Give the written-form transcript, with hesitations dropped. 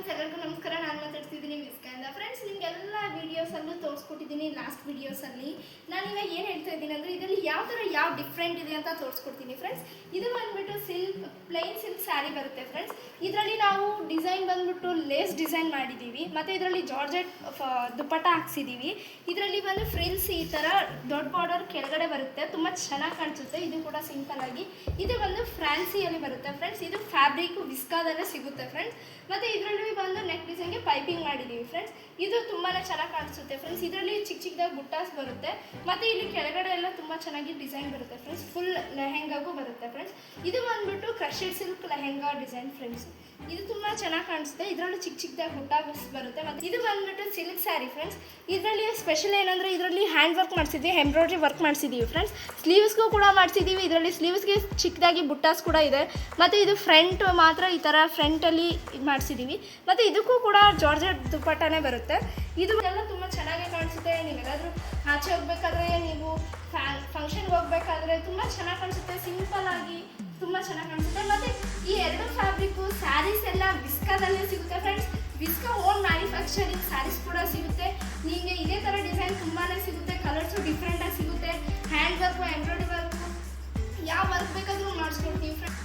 Friends, ಎಲ್ಲರಿಗೂ ನಮಸ್ಕಾರ. ನಾನು ಮಾತಾಡ್ತಿದ್ದೀನಿ ವಿಸ್ಕಾಯಿಂದ. ಫ್ರೆಂಡ್ಸ್, ನಿಮಗೆಲ್ಲ ವೀಡಿಯೋಸಲ್ಲೂ ತೋರಿಸ್ಕೊಟ್ಟಿದ್ದೀನಿ. ಲಾಸ್ಟ್ ವೀಡಿಯೋಸಲ್ಲಿ ನಾನು ಇವಾಗ ಏನು ಹೇಳ್ತಾ ಇದ್ದೀನಿ ಅಂದರೆ, ಇದರಲ್ಲಿ ಯಾವ ಡಿಫ್ರೆಂಟ್ ಇದೆ ಅಂತ ತೋರಿಸ್ಕೊಡ್ತೀನಿ. ಫ್ರೆಂಡ್ಸ್, ಇದು ಬಂದುಬಿಟ್ಟು ಪ್ಲೈನ್ ಸಿಲ್ಕ್ ಸ್ಯಾರಿ ಬರುತ್ತೆ. ಫ್ರೆಂಡ್ಸ್, ಇದರಲ್ಲಿ ನಾವು ಡಿಸೈನ್ ಬಂದುಬಿಟ್ಟು ಲೇಸ್ ಡಿಸೈನ್ ಮಾಡಿದ್ದೀವಿ, ಮತ್ತು ಇದರಲ್ಲಿ ಜಾರ್ಜೆಟ್ ದುಪ್ಪಟ್ಟ ಹಾಕ್ಸಿದ್ದೀವಿ. ಇದರಲ್ಲಿ ಬಂದು ಫ್ರಿಲ್ಸ್ ಈ ಥರ ದೊಡ್ಡ ಬಾರ್ಡರ್ ಕೆಳಗಡೆ ಬರುತ್ತೆ, ತುಂಬ ಚೆನ್ನಾಗಿ ಕಾಣಿಸುತ್ತೆ. ಇದು ಕೂಡ ಸಿಂಪಲ್ ಆಗಿ. ಇದು ಬಂದು ಫ್ಯಾನ್ಸಿಯಲ್ಲಿ ಬರುತ್ತೆ. ಫ್ರೆಂಡ್ಸ್, ಇದು ಫ್ಯಾಬ್ರಿಕ್ ವಿಸ್ಕಾದಲ್ಲೇ ಸಿಗುತ್ತೆ. ಫ್ರೆಂಡ್ಸ್, ಮತ್ತು ಇದರಲ್ಲಿ ಬಂದು ನೆಕ್ ಡಿಸೈನ್ಗೆ ಪೈಪಿಂಗ್ ಮಾಡಿದ್ದೀವಿ. ಫ್ರೆಂಡ್ಸ್, ಇದು ತುಂಬಾ ಚೆನ್ನಾಗಿ ಕಾಣಿಸುತ್ತೆ. ಫ್ರೆಂಡ್ಸ್, ಇದರಲ್ಲಿ ಚಿಕ್ಕದಾಗಿ ಬುಟ್ಟಾಸ್ ಬರುತ್ತೆ, ಮತ್ತು ಇಲ್ಲಿ ಕೆಳಗಡೆ ಎಲ್ಲ ತುಂಬ ಚೆನ್ನಾಗಿ ಡಿಸೈನ್ ಬರುತ್ತೆ. ಫ್ರೆಂಡ್ಸ್, ಫುಲ್ ಲೆಹೆಂಗಾಗೂ ಬರುತ್ತೆ. ಫ್ರೆಂಡ್ಸ್, ಇದು ಬಂದುಬಿಟ್ಟು ಕ್ರಷೆಡ್ ಸಿಲ್ಕ್ ಲೆಹೆಂಗಾ ಡಿಸೈನ್. ಫ್ರೆಂಡ್ಸ್, ಇದು ತುಂಬ ಚೆನ್ನಾಗಿ ಕಾಣಿಸುತ್ತೆ. ಇದರಲ್ಲೂ ಚಿಕ್ಕದಾಗಿ ಬುಟ್ಟಾಸ್ ಬರುತ್ತೆ. ಮತ್ತು ಇದು ಬಂದುಬಿಟ್ಟು ಸಿಲ್ಕ್ ಸ್ಯಾರಿ. ಫ್ರೆಂಡ್ಸ್, ಇದರಲ್ಲಿ ಸ್ಪೆಷಲ್ ಏನಂದರೆ, ಇದರಲ್ಲಿ ಹ್ಯಾಂಡ್ ವರ್ಕ್ ಮಾಡಿಸಿದ್ವಿ, ಎಂಬ್ರಾಯ್ಡ್ರಿ ವರ್ಕ್ ಮಾಡಿಸಿದ್ದೀವಿ. ಫ್ರೆಂಡ್ಸ್, ಸ್ಲೀವ್ಸ್ಗೂ ಕೂಡ ಮಾಡಿಸಿದ್ದೀವಿ. ಇದರಲ್ಲಿ ಸ್ಲೀವ್ಸ್ಗೆ ಚಿಕ್ಕದಾಗಿ ಬುಟ್ಟಾಸ್ ಕೂಡ ಇದೆ. ಮತ್ತು ಇದು ಫ್ರಂಟ್ ಮಾತ್ರ ಈ ಥರ ಫ್ರಂಟಲ್ಲಿ ಮಾಡಿಸಿದ್ದೀವಿ. ಮತ್ತು ಇದಕ್ಕೂ ಕೂಡ ಜಾರ್ಜೆಟ್ ದುಪ್ಪಟ್ಟನೇ ಬರುತ್ತೆ. ಇದು ಎಲ್ಲ ತುಂಬ ಚೆನ್ನಾಗಿ ಕಾಣಿಸುತ್ತೆ. ನೀವೆಲ್ಲಾದರೂ ಆಚೆ ಹೋಗ್ಬೇಕಾದ್ರೆ, ನೀವು ಫಂಕ್ಷನ್ಗೆ ಹೋಗ್ಬೇಕಾದ್ರೆ ತುಂಬ ಚೆನ್ನಾಗಿ ಕಾಣಿಸುತ್ತೆ. ಸಿಂಪಲ್ ಆಗಿ ತುಂಬ ಚೆನ್ನಾಗಿ ಕಾಣಿಸುತ್ತೆ. ಮತ್ತು ಈ ಎರಡು ಫ್ಯಾಬ್ರಿಕ್ಕು ಸ್ಯಾರೀಸ್ ಎಲ್ಲ ವಿಸ್ಕಾದಲ್ಲೇ ಸಿಗುತ್ತೆ. ಫ್ರೆಂಡ್ಸ್, ವಿಸ್ಕಾ ಓನ್ ಮ್ಯಾನುಫ್ಯಾಕ್ಚರಿಂಗ್ ಸ್ಯಾರೀಸ್ ಕೂಡ ಸಿಗುತ್ತೆ. ನಿಮಗೆ ಇದೇ ಥರ ಡಿಸೈನ್ ತುಂಬಾ ಸಿಗುತ್ತೆ. ಕಲರ್ಸು ಡಿಫ್ರೆಂಟಾಗಿ ಸಿಗುತ್ತೆ. ಹ್ಯಾಂಡ್ ವರ್ಕು, ಎಂಬ್ರಾಯ್ಡ್ರಿ ವರ್ಕು, ಯಾವ ವರ್ಕ್ ಬೇಕಾದರೂ ಮಾಡಿಸ್ಕೊಡ್ತೀವಿ. ಫ್ರೆಂಡ್ಸ್,